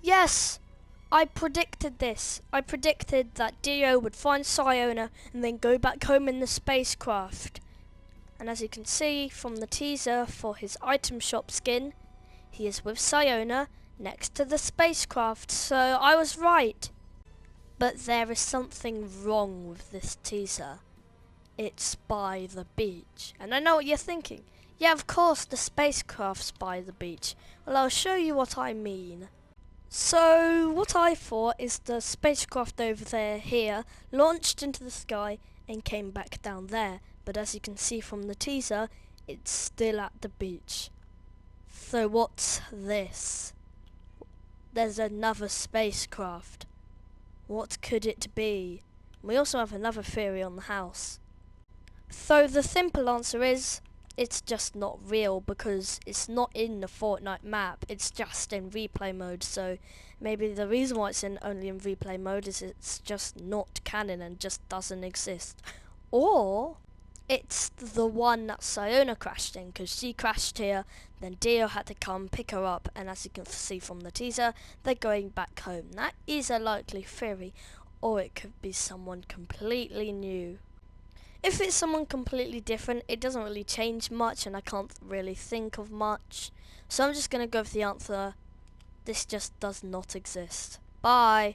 Yes! I predicted this. I predicted that Dio would find Siona and then go back home in the spacecraft. And as you can see from the teaser for his item shop skin, he is with Siona next to the spacecraft, so I was right. But there is something wrong with this teaser. It's by the beach. And I know what you're thinking. Yeah, of course the spacecraft's by the beach. Well, I'll show you what I mean. So, what I thought is the spacecraft over there, here, launched into the sky and came back down there. But as you can see from the teaser, it's still at the beach. So what's this? There's another spacecraft. What could it be? We also have another theory on the house. So the simple answer is, it's just not real because it's not in the Fortnite map, it's just in replay mode, so maybe the reason why it's only in replay mode is it's just not canon and just doesn't exist. Or it's the one that Siona crashed in, because she crashed here, then Dio had to come pick her up, and as you can see from the teaser, they're going back home. That is a likely theory, or it could be someone completely new. If it's someone completely different, it doesn't really change much and I can't really think of much. So I'm just going to go with the answer, this just does not exist. Bye.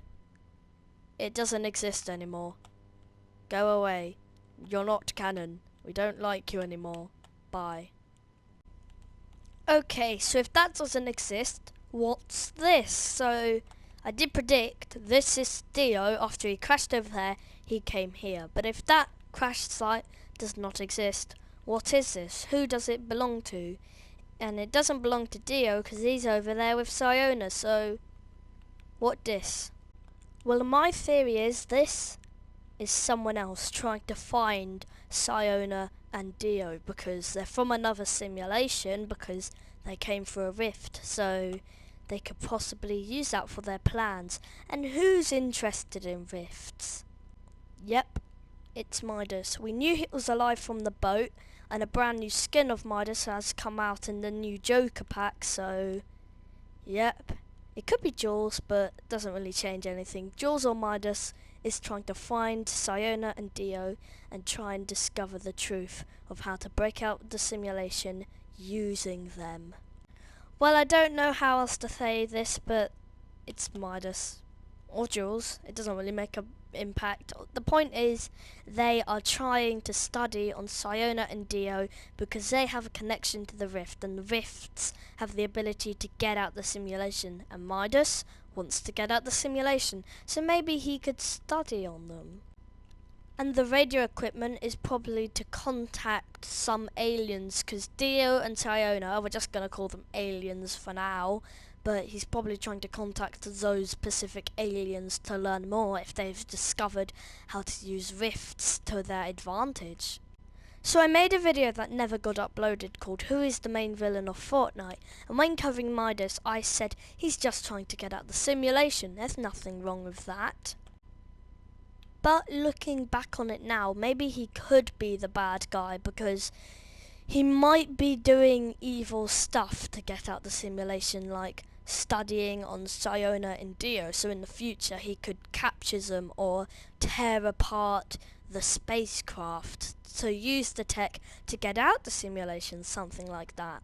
It doesn't exist anymore. Go away. You're not canon. We don't like you anymore. Bye. Okay, so if that doesn't exist, what's this? So I did predict this is Dio. After he crashed over there, he came here. But if that crash site does not exist, what is this? Who does it belong to? And it doesn't belong to Dio because he's over there with Siona, so what this? Well, my theory is this is someone else trying to find Siona and Dio because they're from another simulation, because they came through a rift, so they could possibly use that for their plans. And who's interested in rifts? Yep, it's Midas. We knew he was alive from the boat, and a brand new skin of Midas has come out in the new Joker pack, so yep. It could be Jules, but it doesn't really change anything. Jules or Midas is trying to find Siona and Dio and try and discover the truth of how to break out the simulation using them. Well, I don't know how else to say this, but it's Midas. Or Jules. It doesn't really make an impact. The point is, they are trying to study on Siona and Dio because they have a connection to the rift, and the rifts have the ability to get out the simulation, and Midas wants to get out the simulation, so maybe he could study on them. And the radio equipment is probably to contact some aliens, because Dio and Siona, we're just going to call them aliens for now, but he's probably trying to contact those specific aliens to learn more if they've discovered how to use rifts to their advantage. So I made a video that never got uploaded called Who is the Main Villain of Fortnite, and when covering Midas I said he's just trying to get out the simulation. There's nothing wrong with that. But looking back on it now, maybe he could be the bad guy because he might be doing evil stuff to get out the simulation, like studying on Siona and Dio, so in the future he could capture them or tear apart the spacecraft, so use the tech to get out the simulation, something like that.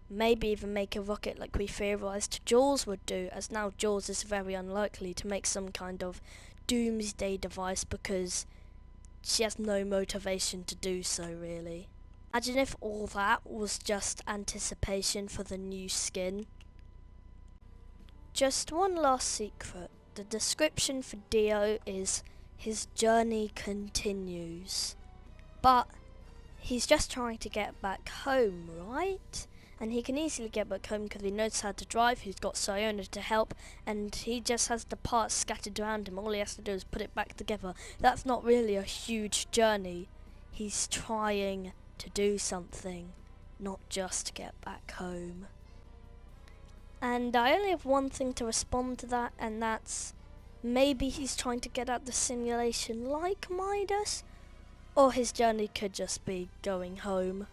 Maybe even make a rocket like we theorised Jules would do, as now Jules is very unlikely to make some kind of doomsday device because she has no motivation to do so, really. Imagine if all that was just anticipation for the new skin. Just one last secret. The description for Dio is his journey continues. But he's just trying to get back home, right? And he can easily get back home because he knows how to drive, he's got Siona to help, and he just has the parts scattered around him. All he has to do is put it back together. That's not really a huge journey. He's trying to do something, not just get back home. And I only have one thing to respond to that, and that's maybe he's trying to get out the simulation like Midas, or his journey could just be going home.